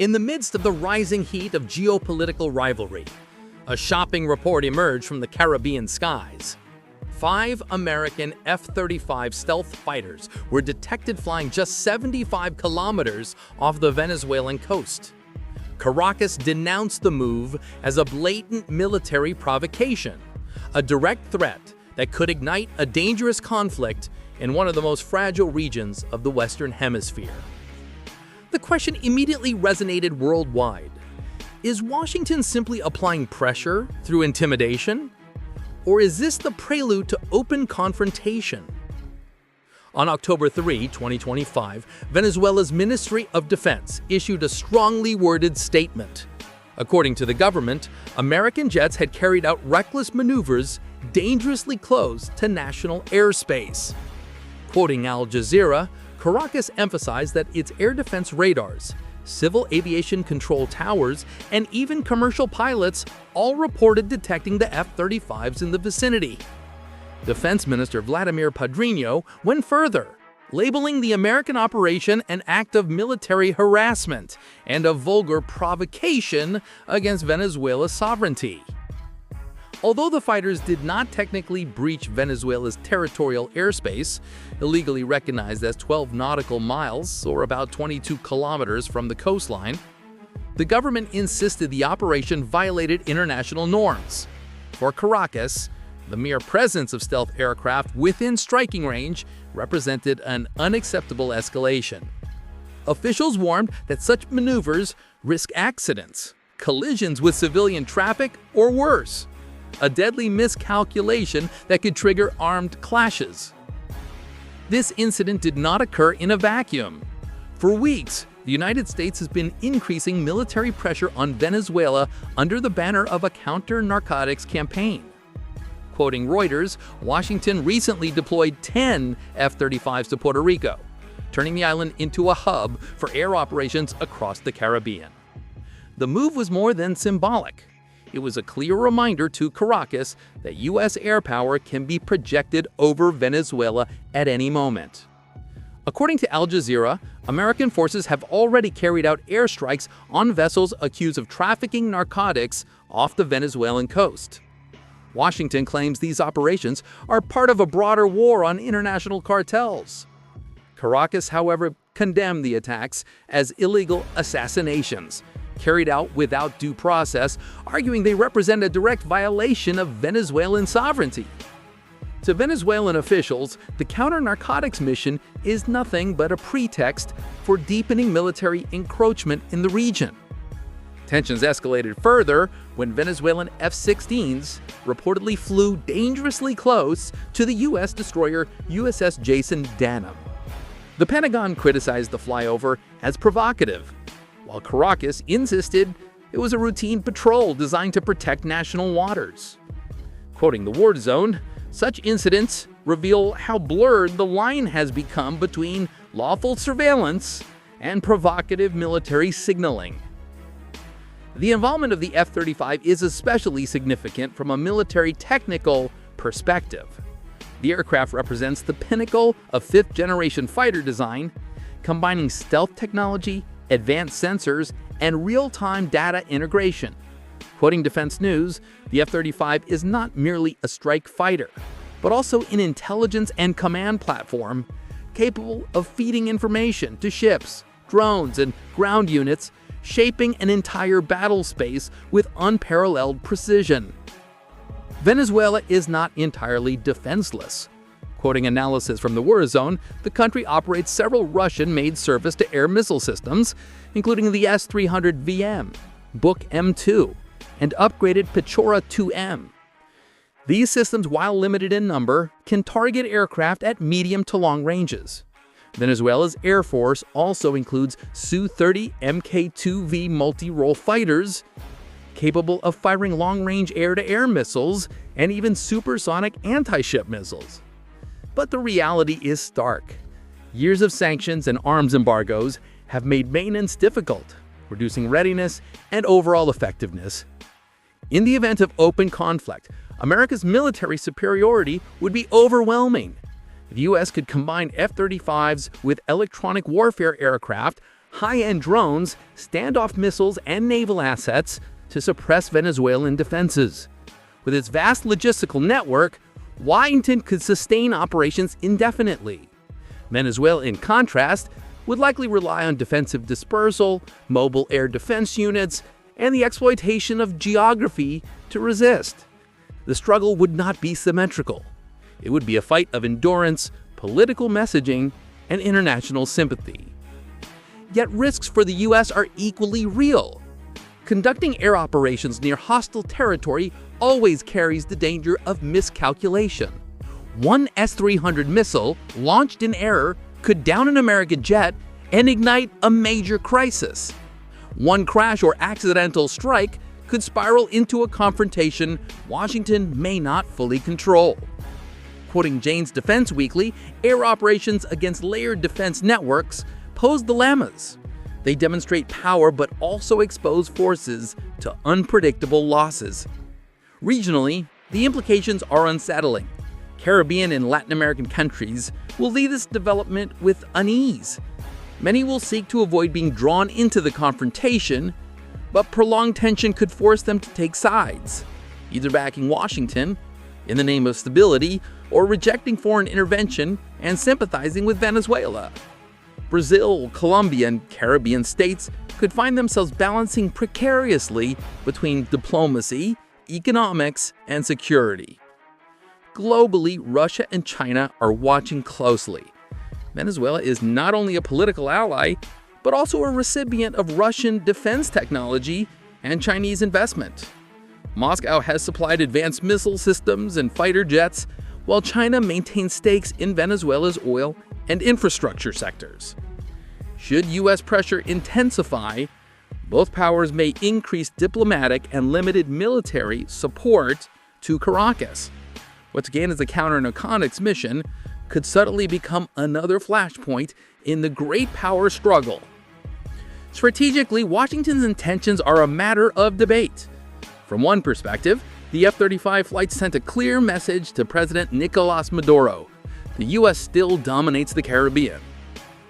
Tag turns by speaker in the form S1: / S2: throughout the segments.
S1: In the midst of the rising heat of geopolitical rivalry, a shocking report emerged from the Caribbean skies. 5 American F-35 stealth fighters were detected flying just 75 kilometers off the Venezuelan coast. Caracas denounced the move as a blatant military provocation, a direct threat that could ignite a dangerous conflict in one of the most fragile regions of the Western Hemisphere. The question immediately resonated worldwide. Is Washington simply applying pressure through intimidation? Or is this the prelude to open confrontation? On October 3, 2025, Venezuela's Ministry of Defense issued a strongly worded statement. According to the government, American jets had carried out reckless maneuvers dangerously close to national airspace. Quoting Al Jazeera, Caracas emphasized that its air defense radars, civil aviation control towers, and even commercial pilots all reported detecting the F-35s in the vicinity. Defense Minister Vladimir Padrino went further, labeling the American operation an act of military harassment and a vulgar provocation against Venezuela's sovereignty. Although the fighters did not technically breach Venezuela's territorial airspace, illegally recognized as 12 nautical miles, or about 22 kilometers from the coastline, the government insisted the operation violated international norms. For Caracas, the mere presence of stealth aircraft within striking range represented an unacceptable escalation. Officials warned that such maneuvers risk accidents, collisions with civilian traffic, or worse, a deadly miscalculation that could trigger armed clashes. This incident did not occur in a vacuum. For weeks, the United States has been increasing military pressure on Venezuela under the banner of a counter-narcotics campaign. Quoting Reuters, Washington recently deployed 10 F-35s to Puerto Rico, turning the island into a hub for air operations across the Caribbean. The move was more than symbolic. It was a clear reminder to Caracas that U.S. air power can be projected over Venezuela at any moment. According to Al Jazeera, American forces have already carried out airstrikes on vessels accused of trafficking narcotics off the Venezuelan coast. Washington claims these operations are part of a broader war on international cartels. Caracas, however, condemned the attacks as illegal assassinations, carried out without due process, arguing they represent a direct violation of Venezuelan sovereignty. To Venezuelan officials, the counter-narcotics mission is nothing but a pretext for deepening military encroachment in the region. Tensions escalated further when Venezuelan F-16s reportedly flew dangerously close to the U.S. destroyer USS Jason Denham. The Pentagon criticized the flyover as provocative, while Caracas insisted it was a routine patrol designed to protect national waters. Quoting the war zone, such incidents reveal how blurred the line has become between lawful surveillance and provocative military signaling. The involvement of the F-35 is especially significant from a military technical perspective. The aircraft represents the pinnacle of fifth-generation fighter design, combining stealth technology, advanced sensors, and real-time data integration. Quoting Defense News, the F-35 is not merely a strike fighter, but also an intelligence and command platform capable of feeding information to ships, drones, and ground units, shaping an entire battle space with unparalleled precision. Venezuela is not entirely defenseless. Quoting analysis from the war zone, the country operates several Russian-made surface-to-air missile systems, including the S-300VM, Buk-M2, and upgraded Pechora 2M. These systems, while limited in number, can target aircraft at medium to long ranges. Venezuela's Air Force also includes Su-30 Mk2V multi-role fighters, capable of firing long-range air-to-air missiles and even supersonic anti-ship missiles. But the reality is stark. Years of sanctions and arms embargoes have made maintenance difficult, reducing readiness and overall effectiveness. In the event of open conflict, America's military superiority would be overwhelming. The U.S. could combine F-35s with electronic warfare aircraft, high-end drones, standoff missiles, and naval assets to suppress Venezuelan defenses. With its vast logistical network, Washington could sustain operations indefinitely. Venezuela, in contrast, would likely rely on defensive dispersal, mobile air defense units, and the exploitation of geography to resist. The struggle would not be symmetrical. It would be a fight of endurance, political messaging, and international sympathy. Yet risks for the U.S. are equally real. Conducting air operations near hostile territory always carries the danger of miscalculation. One S-300 missile launched in error could down an American jet and ignite a major crisis. One crash or accidental strike could spiral into a confrontation Washington may not fully control. Quoting Jane's Defense Weekly, air operations against layered defense networks pose dilemmas. They demonstrate power but also expose forces to unpredictable losses. Regionally, the implications are unsettling. Caribbean and Latin American countries will lead this development with unease. Many will seek to avoid being drawn into the confrontation, but prolonged tension could force them to take sides, either backing Washington in the name of stability or rejecting foreign intervention and sympathizing with Venezuela. Brazil, Colombia, and Caribbean states could find themselves balancing precariously between diplomacy, economics, and security. Globally, Russia and China are watching closely. Venezuela is not only a political ally, but also a recipient of Russian defense technology and Chinese investment. Moscow has supplied advanced missile systems and fighter jets, while China maintains stakes in Venezuela's oil and infrastructure sectors. Should U.S. pressure intensify, both powers may increase diplomatic and limited military support to Caracas. What's again is a counter-narcotics mission could suddenly become another flashpoint in the great power struggle. Strategically, Washington's intentions are a matter of debate. From one perspective, the F-35 flight sent a clear message to President Nicolas Maduro. The U.S. still dominates the Caribbean.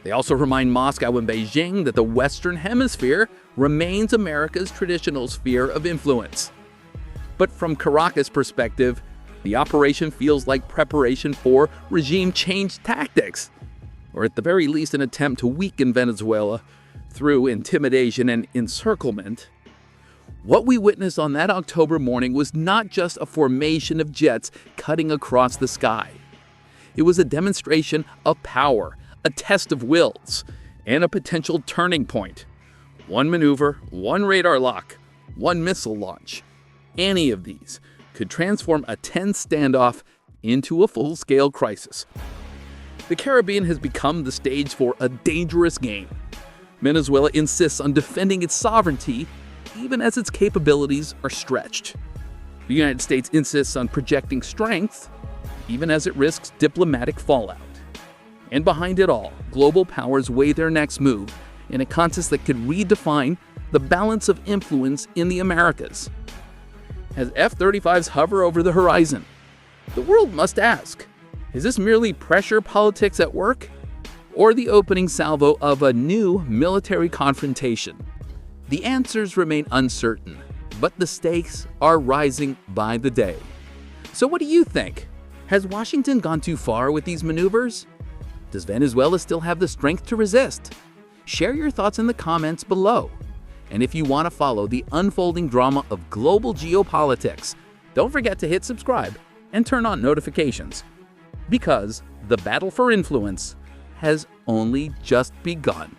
S1: They also remind Moscow and Beijing that the Western Hemisphere remains America's traditional sphere of influence. But from Caracas' perspective, the operation feels like preparation for regime change tactics, or at the very least an attempt to weaken Venezuela through intimidation and encirclement. What we witnessed on that October morning was not just a formation of jets cutting across the sky. It was a demonstration of power, a test of wills, and a potential turning point. One maneuver, one radar lock, one missile launch. Any of these could transform a tense standoff into a full-scale crisis. The Caribbean has become the stage for a dangerous game. Venezuela insists on defending its sovereignty even as its capabilities are stretched. The United States insists on projecting strength even as it risks diplomatic fallout. And behind it all, global powers weigh their next move in a contest that could redefine the balance of influence in the Americas. As F-35s hover over the horizon, the world must ask, is this merely pressure politics at work, or the opening salvo of a new military confrontation? The answers remain uncertain, but the stakes are rising by the day. So what do you think? Has Washington gone too far with these maneuvers? Does Venezuela still have the strength to resist? Share your thoughts in the comments below. And if you want to follow the unfolding drama of global geopolitics, don't forget to hit subscribe and turn on notifications, because the battle for influence has only just begun.